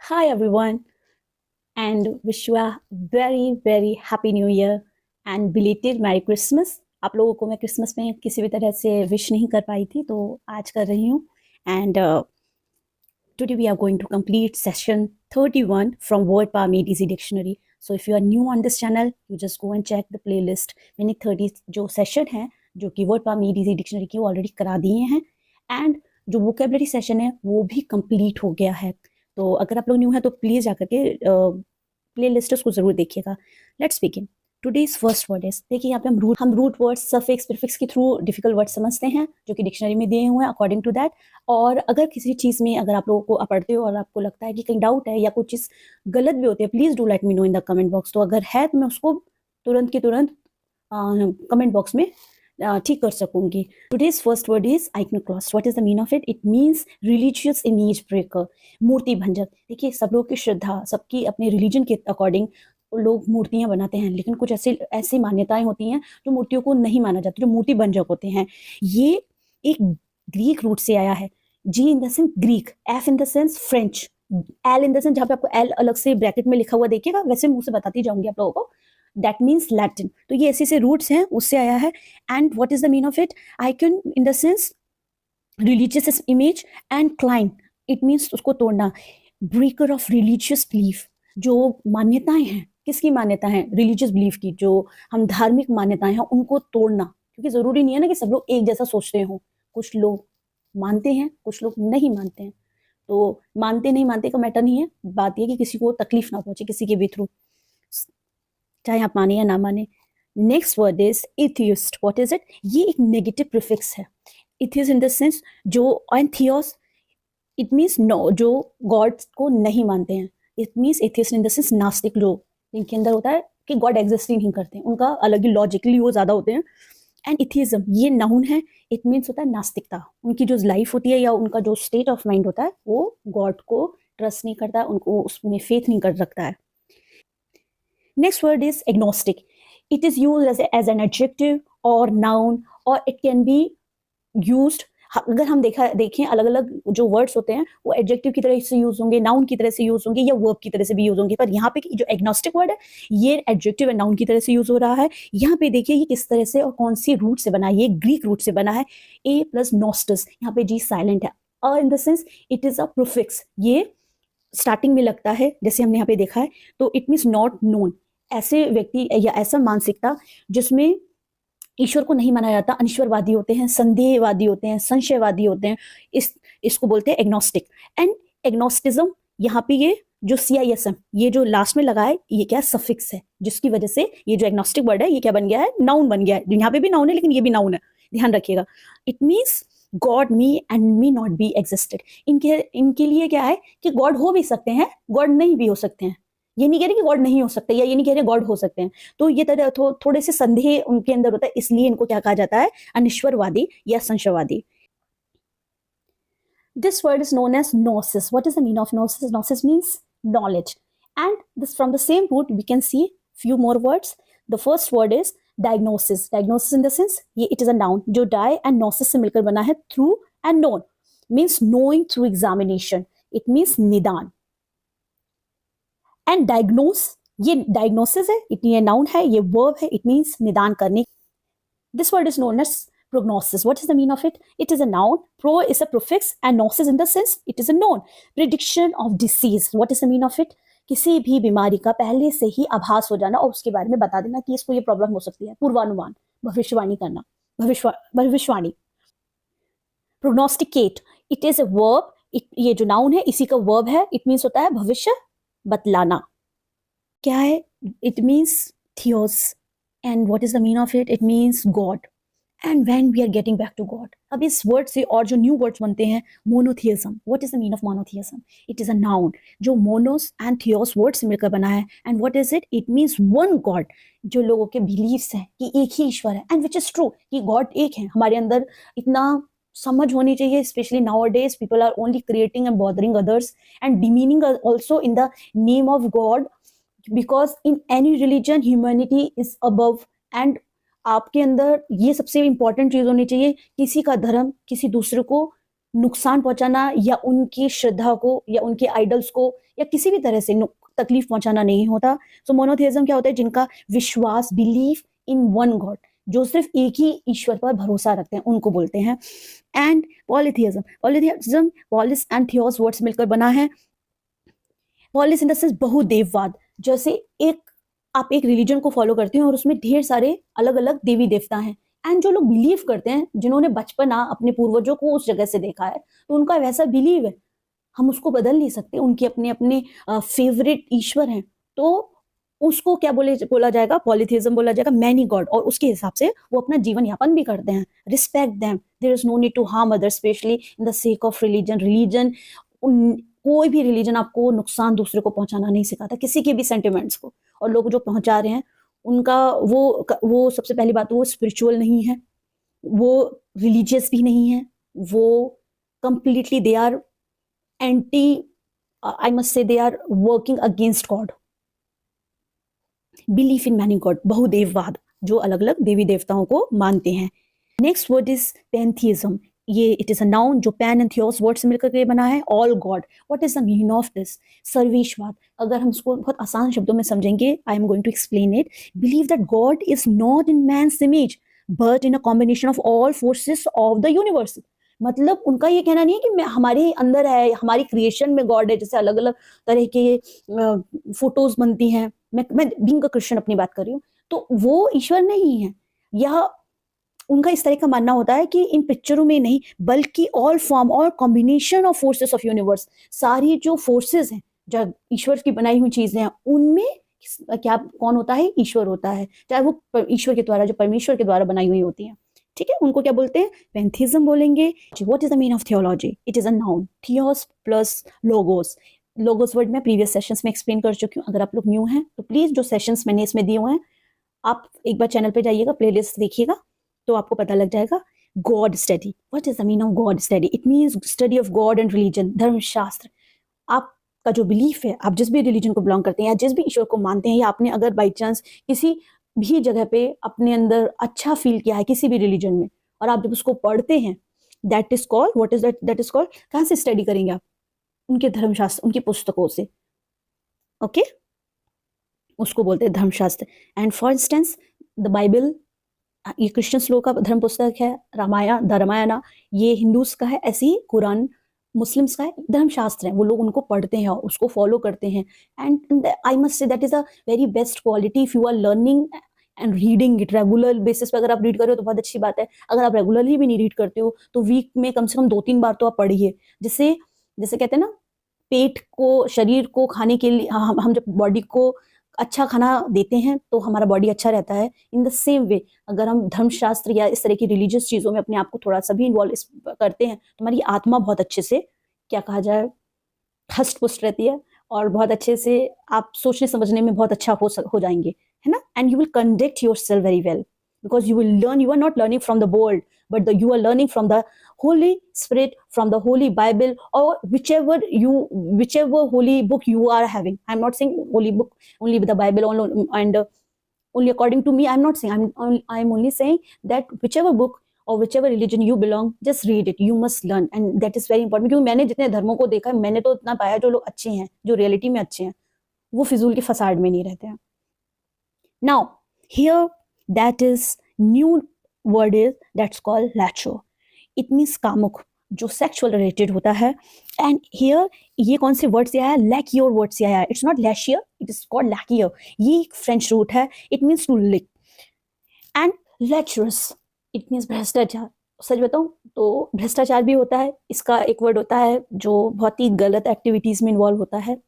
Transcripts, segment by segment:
Hi everyone, and wish you a very happy new year and belated Merry Christmas. आप लोगों को मैं Christmas में किसी भी तरह से विश नहीं कर पाई थी, तो आज कर रही हूँ. And today we are going to complete session 31 from Word Power Made Easy Dictionary. So if you are new on this channel, you just go and check the playlist. मैंने 30 जो सेशन है जो कि Word Power Made Easy Dictionary की already करा दिए हैं, and जो वोकेबलरी सेशन है वो भी कंप्लीट हो गया है. तो अगर आप लोग न्यू हैं तो प्लीज़ जाकर के प्ले लिस्ट उसको ज़रूर देखिएगा. Let's begin. Today's first word is, देखिए यहाँ पे हम रूट वर्ड्स, सफिक्स, प्रीफिक्स के थ्रू डिफिकल्ट वर्ड समझते हैं जो कि डिक्शनरी में दिए हुए हैं अकॉर्डिंग टू दैट. और अगर किसी चीज़ में अगर आप लोगों को पढ़ते हो और आपको लगता है कि कहीं डाउट है या कुछ चीज़ गलत भी होती है, please do let me know in the comment box. तो अगर है तो मैं उसको तुरंत के तुरंत कमेंट बॉक्स में ठीक कर सकूंगी. Today's first word is iconoclast. What is the mean of it? It means religious image breaker, मूर्ति भंजक. देखिए सब लोग की श्रद्धा, सबकी अपने रिलीजन के अकॉर्डिंग लोग मूर्तियां बनाते हैं, लेकिन कुछ ऐसी मान्यताएं होती हैं जो मूर्तियों को नहीं माना जाता, जो मूर्ति भंजक होते हैं. ये एक ग्रीक रूट से आया है. G in the sense Greek, F in the sense French, L in the sense, जहाँ पे आपको एल अलग से ब्रैकेट में लिखा हुआ देखिएगा, वैसे मुंह से बताती जाऊंगी आप लोगों को. That means Latin. तो ये ऐसे रूट्स हैं, उससे आया है. And what is the mean of it? Icon in the sense religious image, and cline it means उसको तोड़ना. ब्रेकर ऑफ रिलीजियस बिलीफ, जो मान्यताएं हैं, किसकी मान्यता है? रिलीजियस बिलीफ की. जो हम धार्मिक मान्यताएं हैं उनको तोड़ना, क्योंकि जरूरी नहीं है ना कि सब लोग एक जैसा सोचते हो. कुछ लोग मानते हैं, कुछ लोग नहीं मानते हैं. तो मानते नहीं मानते का मैटर नहीं है, बात यह कि किसी को तकलीफ ना पहुंचे किसी के भी थ्रू, चाहे आप माने या ना माने. Next word is atheist. What is it? ये एक नेगेटिव प्रीफिक्स है. एथियस्ट इन द सेंस जो, and theos it means no, जो गॉड को नहीं मानते हैं. It means atheist in the sense नास्तिक लोग, जिनके अंदर होता है कि गॉड एग्जिस्ट ही नहीं करते हैं, उनका अलग ही लॉजिकली वो ज्यादा होते हैं. एंड एथियज्म ये नाउन है. इट मीन्स होता है नास्तिकता. उनकी जो लाइफ होती है या उनका जो स्टेट ऑफ माइंड होता है, वो गॉड को ट्रस्ट नहीं करता है, उनको उसमें फेथ नहीं कर रखता है. Next word is agnostic. It is used as an adjective or noun, or it can be used. अगर हम देखें अलग अलग जो वर्ड्स होते हैं वो एडजेक्टिव की तरह से यूज होंगे, नाउन की तरह से यूज होंगे, या वर्ब की तरह से भी यूज होंगे. पर यहाँ पे जो एग्नोस्टिक वर्ड है ये एडजेक्टिव एंड नाउन की तरह से यूज हो रहा है. यहाँ पे देखिए ये किस तरह से और कौन सी रूट से बना है. ये ग्रीक रूट से बना है. ए प्लस नोस्टस, यहाँ पे जी साइलेंट है. इन the sense it is a prefix. ये स्टार्टिंग में लगता है जैसे हमने यहाँ पे देखा है. तो इट मीन्स नॉट नोन. ऐसे व्यक्ति या ऐसा मानसिकता जिसमें ईश्वर को नहीं माना जाता, अनिश्वरवादी होते हैं, संदेहवादी होते हैं, संशयवादी होते हैं, इसको बोलते हैं एग्नोस्टिक. एंड एग्नोस्टिज्म, यहाँ पे ये जो CISM ये जो लास्ट में लगा है, ये क्या सफिक्स है, जिसकी वजह से ये जो एग्नोस्टिक वर्ड है ये क्या बन गया है? नाउन बन गया है. यहाँ पे भी नाउन है लेकिन ये भी नाउन है, ध्यान रखिएगा. It means God me and me not be existed. इनके लिए क्या है कि गॉड हो भी सकते हैं, गॉड नहीं भी हो सकते हैं. ये नहीं कह रहे कि गॉड नहीं हो सकते, या ये नहीं कह रहे गॉड हो सकते हैं. तो ये तरह थोड़े से संदेह उनके अंदर होता है, इसलिए इनको क्या कहा जाता है? अनिश्वरवादी या संशयवादी. This word is known as gnosis. What is the meaning of gnosis? Gnosis means knowledge. And this, from the same root we can see few more words. The first word is diagnosis. Diagnosis in the sense ये it is a noun जो die and gnosis से मिलकर बना है. Through and known means knowing through examination. It means निदान. And diagnose, ये diagnosis है, ये नाउन है, ये वर्ब है, इट मीन्स निदान करने. This word is known as prognosis. What is the meaning of it? It is a noun. Pro is a prefix and gnosis in the sense it is a known. Prediction of disease. What is the meaning of it? किसी भी बीमारी का पहले से ही आभास हो जाना और उसके बारे में बता देना कि इसको ये प्रॉब्लम हो सकती है. पूर्वानुमान, भविष्यवाणी करना, भविष्यवाणी. Prognosticate. It is a verb. ये जो नाउन है इसी का वर्ब है. इट मीन्स होता है भविष्य बतलाना. क्या है? It means theos. And what is the mean of it? It means god. And when we are getting back to god, अब इस वर्ड से और जो न्यू वर्ड्स बनते हैं, monotheism. What is the mean of monotheism? It is a noun जो monos and theos word से मिलकर बना है. And what is it? It means one god. जो लोगों के बिलीव्स हैं कि एक ही ईश्वर है, एंड विच इज ट्रू कि गॉड एक है. हमारे अंदर इतना समझ होनी चाहिए, specially nowadays people are only creating and bothering others and demeaning also in the name of god, because in any religion humanity is above. And आपके अंदर ये सबसे इंपॉर्टेंट चीज होनी चाहिए, किसी का धर्म किसी दूसरे को नुकसान पहुंचाना या उनकी श्रद्धा को या उनके आइडल्स को या किसी भी तरह से तकलीफ पहुंचाना नहीं होता। सो मोनोथेइज्म क्या होता है? जिनका विश्वास, बिलीफ इन वन गॉड, जो सिर्फ एक ही ईश्वर पर भरोसा रखते हैं, उनको बोलते हैं। And polytheism polis and theos words मिलकर बना है। पॉलिस इन द सेंस बहुदेववाद, जैसे आप एक रिलीजन को फॉलो करते हैं और उसमें ढेर सारे अलग अलग देवी देवता हैं, एंड जो लोग बिलीव करते हैं, जिन्होंने बचपना अपने पूर्वजों को उस जगह से देखा है, तो उनका वैसा बिलीव है, हम उसको बदल नहीं सकते। उनके अपने अपने फेवरेट ईश्वर हैं, तो उसको क्या बोला जाएगा? पॉलीथिज्म बोला जाएगा, मैनी गॉड। और उसके हिसाब से वो अपना जीवन यापन भी करते हैं। Respect them, there is no need to harm others, specially in the sake of religion. कोई भी रिलीजन आपको नुकसान दूसरे को पहुंचाना नहीं सिखाता, किसी के भी सेंटिमेंट्स को। और लोग जो पहुंचा रहे हैं उनका वो सबसे पहली बात, वो स्पिरिचुअल नहीं है, वो रिलीजियस भी नहीं है, वो completely they are anti, I must say they are working against god. Belief in many god, बहुदेववाद, जो अलग अलग देवी देवताओं को मानते हैं। Next word is pantheism. ये इट इज अ नाउन जो पैन एंड थियोस वर्ड से मिलकर के बना है। All god, what is the meaning of this? सर्वेशवाद। अगर हम इसको बहुत आसान शब्दों में समझेंगे, I am going to explain it. Believe that god is not in man's image but in a combination of all forces of the universe. मतलब उनका ये कहना नहीं है कि हमारे अंदर है, हमारी क्रिएशन में गॉड है। जैसे अलग अलग तरह के फोटोज बनती हैं, मैं बीइंग अ क्रिश्चियन अपनी बात कर रही हूँ, तो वो ईश्वर नहीं है। यह उनका इस तरह का मानना होता है कि इन पिक्चरों में नहीं, बल्कि ऑल फॉर्म और combination of forces of universe, सारी जो फोर्सेस हैं, जो ईश्वर की बनाई हुई चीजें हैं, उनमें क्या कौन होता है? ईश्वर होता है, चाहे वो ईश्वर के द्वारा, जो परमेश्वर के द्वारा बनाई हुई होती है। ठीक है, उनको क्या बोलते हैं? पैंथीइज्म बोलेंगे। What is the meaning of theology? It is a noun, theos plus logos. Logos word मैं प्रीवियस सेशंस में एक्सप्लेन कर चुकी हूँ। अगर आप लोग न्यू हैं तो प्लीज जो सेशंस मैंने इसमें दिए हुए हैं, आप एक बार चैनल पे जाइएगा, प्लेलिस्ट देखिएगा, तो आपको पता लग जाएगा। God study, what is the meaning of God study? It means study of God and religion, धर्मशास्त्र। आपका जो बिलीफ है, आप जिस भी रिलीजन को बिलोंग करते हैं या जिस भी ईश्वर को मानते हैं, या आपने अगर बाई चांस किसी भी जगह पे अपने अंदर अच्छा फील किया है किसी भी रिलीजन में, और आप जब उसको पढ़ते हैं, that is called, what is that is called, कहाँ से स्टडी करेंगे आप? उनके धर्मशास्त्र, उनकी पुस्तकों से। ओके, उसको बोलते हैं धर्मशास्त्र। And for instance the Bible, ये क्रिश्चियंस लोग का धर्म पुस्तक है। रामायण ये हिंदूज का है। ऐसे ही कुरान मुस्लिम्स का है। धर्मशास्त्र है, वो लोग उनको पढ़ते हैं और उसको फॉलो करते हैं। And I must say that is a very best quality if you are learning and reading it regular basis पे। अगर आप रीड कर रहे हो तो बहुत अच्छी बात है। अगर आप रेगुलरली भी नहीं रीड करते हो तो वीक में कम से कम 2-3 बार तो आप पढ़िए। जिससे, जैसे कहते हैं ना, पेट को, शरीर को खाने के लिए हम जब बॉडी को अच्छा खाना देते हैं तो हमारा बॉडी अच्छा रहता है। इन द सेम वे, अगर हम धर्मशास्त्र या इस तरह की रिलीजियस चीजों में अपने आप को थोड़ा सा भी इन्वॉल्व करते हैं, तो हमारी आत्मा बहुत अच्छे से, क्या कहा जाए, हष्ट पुष्ट रहती है, और बहुत अच्छे से आप सोचने समझने में बहुत अच्छा हो जाएंगे, है ना। And you will conduct your self very well, because you will learn, you are not learning from the world, but you are learning from the Holy Spirit, from the Holy Bible, or whichever holy book you are having. I'm not saying holy book only with the Bible and only according to me. I'm not saying, I'm only saying that whichever book or whichever religion you belong, just read it. You must learn, and that is very important. क्योंकि मैंने जितने धर्मों को देखा है, मैंने तो इतना पाया जो लोग अच्छे हैं, जो रियलिटी में अच्छे हैं, वो फिजूल की फसाड में नहीं रहते हैं। Now here, that is new word is that's called lacho. It means कामुक, जो सेक्सुअल रिलेटेड होता है। एंड हियर ये कौन से वर्ड से आया? लैकियोर वर्ड से आया। It's not lecher, it is called lecheor. ये फ्रेंच रूट है। It means to lick. And lecherous, it means भ्रष्टाचार। सच बताऊं तो भ्रष्टाचार भी होता है। इसका एक वर्ड होता है जो बहुत ही गलत एक्टिविटीज में इन्वॉल्व होता है।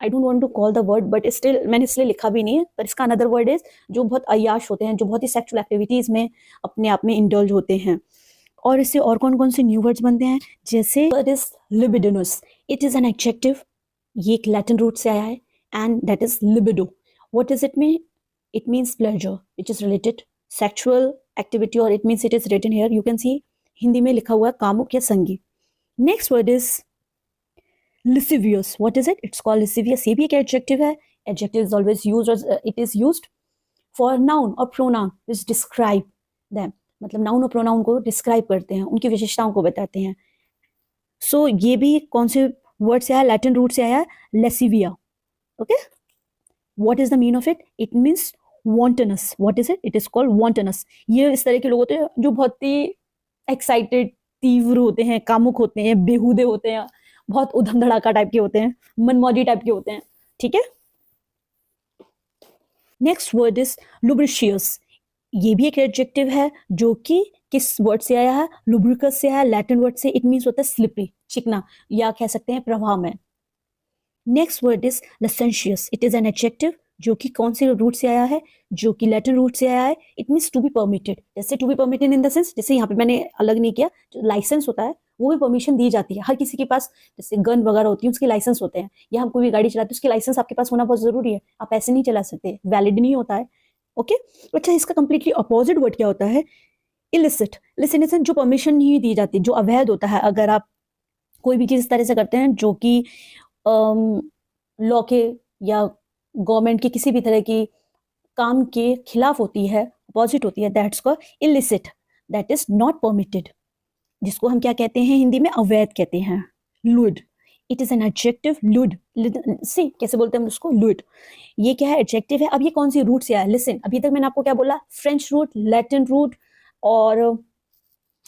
I don't want to call the word, but still मैंने इसलिए लिखा भी नहीं है, पर इसका अनदर वर्ड इज जो बहुत अय्याश होते हैं, जो बहुत ही सेक्सुअल एक्टिविटीज में अपने आप में इंडल्ज होते हैं। और इससे और कौन कौन से न्यू वर्ड्स बनते हैं? जैसे word is libidinous. It is an adjective. ये एक लैटिन रूट से आया है, and that is libido. What is it mean? It means pleasure which is related sexual activity, और it means, it is written here, you can see Hindi में लिखा हुआ कामुक या संगी। Next word is lascivious. What is it? It's called lascivious. ये भी एक adjective है. Adjective is always used, or it is used for noun or pronoun which describe them. मतलब noun और pronoun को describe करते हैं, उनकी विशेषताओं को बताते हैं। सो ये भी कौन से वर्ड से आया, लैटिन रूट से आया, lascivia. Okay, what is the mean of it? It means wantonness. What is it? It is called wantonness. ये इस तरह के लोग होते हैं जो बहुत ही एक्साइटेड, तीव्र होते हैं, कामुक होते हैं, बेहुदे होते हैं, बहुत उधम धड़ाका टाइप के होते हैं, मनमौजी टाइप के होते हैं. ठीक है. Next word is lubricious. ये भी एक एडजेक्टिव है जो कि किस वर्ड से आया है? लुब्रिकस से आया, लैटिन वर्ड से. इट मीन्स होता है स्लिपरी, चिकना, या कह सकते हैं प्रवाह में. Next word is licentious. It is an adjective जो कि कौन से रूट से आया है? जो कि लैटिन रूट से आया है. It means to be permitted. जैसे to be permitted in the sense, जैसे यहाँ पे मैंने अलग नहीं किया, जो लाइसेंस होता है वो भी परमिशन दी जाती है हर किसी के पास. जैसे गन वगैरह होती है, उसके लाइसेंस होते हैं, या हम कोई भी गाड़ी चलाते हैं, उसके लाइसेंस आपके पास होना बहुत जरूरी है. आप ऐसे नहीं चला सकते, वैलिड नहीं होता है. ओके. अच्छा, इसका कंप्लीटली अपोजिट वर्ड क्या होता है? इलिसिट. इलिसिट जो परमिशन नहीं दी जाती, जो अवैध होता है. अगर आप कोई भी चीज इस तरह से करते हैं जो कि लॉ के या गवर्नमेंट के किसी भी तरह की काम के खिलाफ होती है, अपोजिट होती है, that's called illicit. That is not permitted, जिसको हम क्या कहते हैं हिंदी में? अवैध कहते हैं. Lewd. It is an adjective. Lewd, see कैसे बोलते हैं हम उसको? लुड. ये क्या है? एडजेक्टिव है. अब ये कौन सी रूट से आया? लिसन, अभी तक मैंने आपको क्या बोला? फ्रेंच रूट, लैटिन रूट और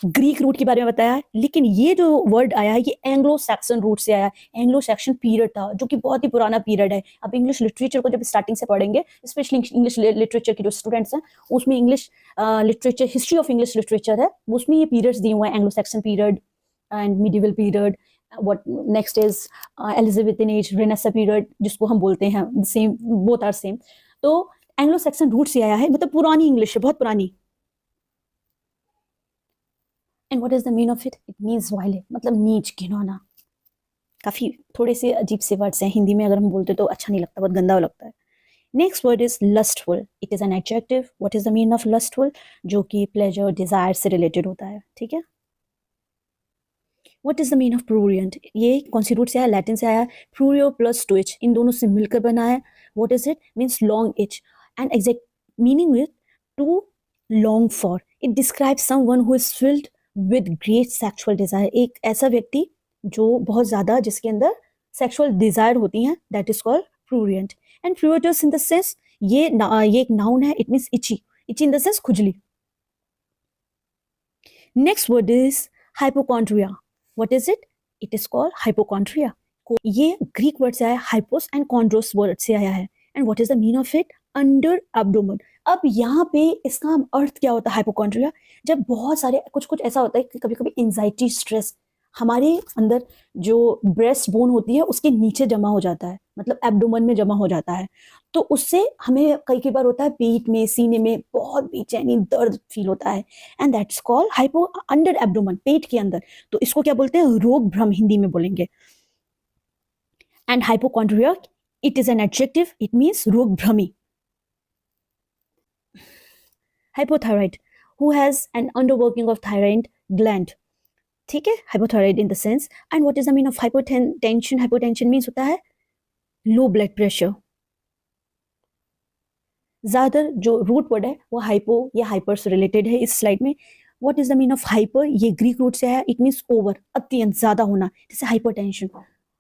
ग्रीक रूट के बारे में बताया है. लेकिन ये जो वर्ड आया है ये एंग्लो सैक्सन रूट से आया है. एंग्लो सैक्सन पीरियड था जो कि बहुत ही पुराना पीरियड है. अब इंग्लिश लिटरेचर को जब स्टार्टिंग से पढ़ेंगे, स्पेशली इंग्लिश लिटरेचर के जो स्टूडेंट्स हैं, उसमें English literature, history of English literature है, उसमें ये पीरियड्स दिए हुए हैं. Anglo Saxon period and medieval period. what next is Elizabethan age, Renaissance period, जिसको हम बोलते हैं, सेम, बोथ आर सेम. तो एंग्लो सैक्सन रूट से आया है, मतलब पुरानी इंग्लिश है, बहुत पुरानी. And what is the mean of it? It means violent, मतलब नीच, घिनौना. काफी थोड़े से अजीब से वर्ड्स हैं, हिंदी में अगर हम बोलते तो अच्छा नहीं लगता, बहुत गंदा लगता है. Next word is lustful. It is an adjective. What is the mean of lustful? जो कि प्लेजर, डिजायर से रिलेटेड होता है. ठीक है. What is the mean of prurient? ये कौन सी रूट से आया? लैटिन से आया. प्रूरियो प्लस टू इच, इन दोनों से मिलकर बना है. What is it? Means long itch. And exact meaning with to long for. It describes someone who is filled with great sexual desire. एक ऐसा व्यक्ति जो बहुत ज्यादा, जिसके अंदर सेक्सुअल डिजायर होती हैं, that is called prurient. And pruritus in the sense, ये एक नाउन है. It means itchy. Itchy in the sense खुजली. Next word is hypochondria. What is it? It is called hypochondria. ये ग्रीक वर्ड से आया, hypos and chondros word से आया है. And what is the mean of it? Under abdomen. अब यहाँ पे इसका अर्थ क्या होता है हाइपोकॉन्ड्रिया? जब बहुत सारे कुछ कुछ ऐसा होता है कि कभी कभी एंजाइटी, स्ट्रेस हमारे अंदर जो ब्रेस्ट बोन होती है उसके नीचे जमा हो जाता है, मतलब एब्डोमेन में जमा हो जाता है. तो उससे हमें कई कई बार होता है पेट में, सीने में बहुत बेचैनी, दर्द फील होता है. And that's called hypo, under abdomen, पेट के अंदर. तो इसको क्या बोलते हैं? रोग भ्रम हिंदी में बोलेंगे. And hypochondria, it is an adjective. It means रोग भ्रमी. Hypothyroid, who has an underworking of thyroid gland. ठीक है. Hypothyroid in the sense. And what is the mean of hypotension? Hypotension means होता है लो ब्लड प्रेशर. ज्यादातर जो root word है वो हाइपो या हाइपर से रिलेटेड है इस स्लाइड में. What is the mean of hyper? ये ग्रीक रूट से है. इट मीन्स ओवर, अत्यंत, ज्यादा होना. जैसे हाइपरटेंशन,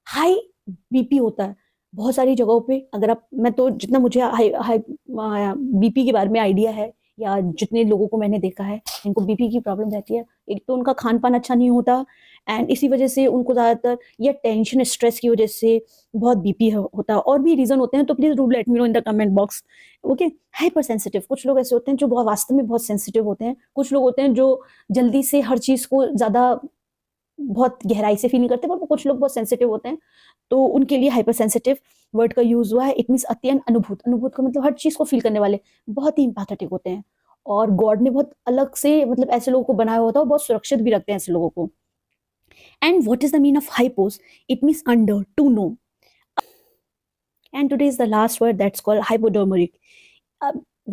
हाई बीपी होता है बहुत सारी जगहों पे. अगर आप, मैं तो जितना मुझे हाई हाई बीपी के बारे में आइडिया है, या जितने लोगों को मैंने देखा है जिनको बीपी की प्रॉब्लम रहती है, एक तो उनका खान पान अच्छा नहीं होता, एंड इसी वजह से उनको ज्यादातर या टेंशन, स्ट्रेस की वजह से बहुत बीपी होता है. और भी रीजन होते हैं, तो please do let me know in the comment box. Okay. Hyper sensitive, कुछ लोग ऐसे होते हैं जो बहुत वास्तव में बहुत सेंसिटिव होते हैं. कुछ लोग होते हैं जो जल्दी से हर चीज को ज्यादा बहुत गहराई से फील नहीं करते, पर कुछ लोग बहुत सेंसिटिव होते हैं, तो उनके लिए हाइपर सेंसिटिव वर्ड का यूज हुआ है. इट मीन्स अत्यंत अनुभूत. अनुभूत का मतलब हर चीज को फील करने वाले, बहुत ही इम्पैथेटिक होते हैं. और गॉड ने बहुत अलग से, मतलब ऐसे लोगों को बनाया होता है, बहुत सुरक्षित भी रखते हैं ऐसे लोगों को. And what is the mean of hypos? It means under, to know. And today is the last word, that's called hypodermic.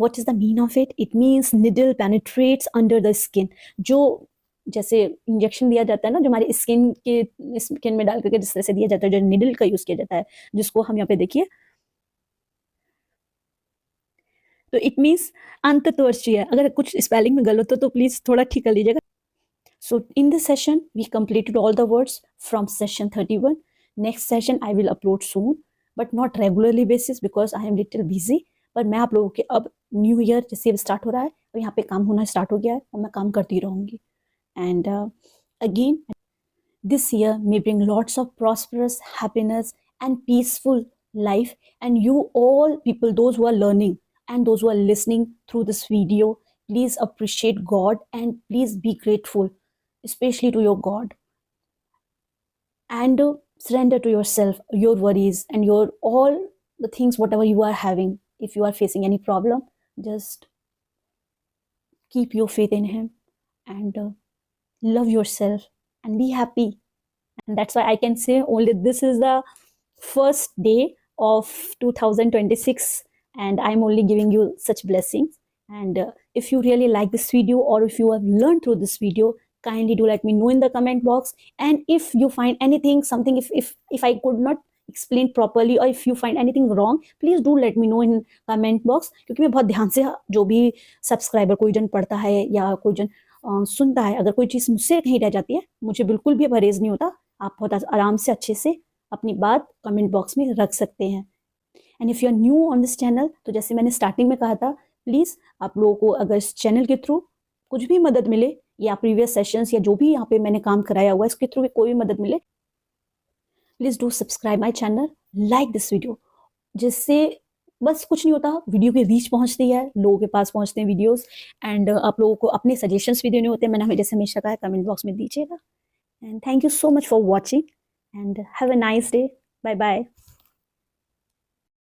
What is the mean of it? It means needle penetrates under the skin. जो जैसे injection दिया जाता है ना, जो हमारे skin में डाल करके जिस तरह से दिया जाता है, जो निडल का यूज किया जाता है, जिसको हम यहाँ पे देखिए, तो इट मीन्स अंतत्वचीय. अगर कुछ स्पेलिंग में गलत हो तो प्लीज थोड़ा ठीक कर लीजिएगा. So in this session, we completed all the words from session 31. Next session I will upload soon, but not regularly basis because I am little busy. पर मैं आप लोगों के अब न्यू ईयर जैसे स्टार्ट हो रहा है और यहाँ पे काम होना स्टार्ट हो गया है और मैं काम करती रहूँगी. And again, this year may bring lots of prosperous happiness and peaceful life. And you all people, those who are learning and those who are listening through this video, please appreciate God and please be grateful, especially to your God. And surrender to yourself, your worries and your all the things, whatever you are having. If you are facing any problem, just keep your faith in Him and love yourself and be happy. And that's why I can say only this is the first day of 2026 and I'm only giving you such blessings. And if you really like this video or if you have learned through this video, kindly do let me know in the comment box. And if you find anything, something, if I could not explain properly or if you find anything wrong, please do let me know in comment box. क्योंकि मैं बहुत ध्यान से जो भी subscriber कोई जन पढ़ता है या कोई जन सुनता है, अगर कोई चीज़ मुझसे कहीं रह जाती है, मुझे बिल्कुल भी परहेज नहीं होता. आप बहुत आराम से अच्छे से अपनी बात कमेंट बॉक्स में रख सकते हैं. And if you are new on this channel, तो जैसे मैंने स्टार्टिंग में कहा था, प्लीज़ आप लोगों को अगर इस चैनल के थ्रू कुछ भी मदद मिले या प्रीवियस सेशंस या जो भी यहाँ पे मैंने काम कराया हुआ है इसके थ्रू कोई भी मदद मिले, please do subscribe my channel, like this video. जिससे बस कुछ नहीं होता, वीडियो की रीच पहुंचती है, लोगों के पास पहुंचते हैं वीडियोस. एंड आप लोगों को अपने सजेशंस भी देने होते हैं. मैंने जैसे हमेशा कहा है, कमेंट बॉक्स में दीजिएगा. And thank you so much for watching and have a nice day. Bye bye.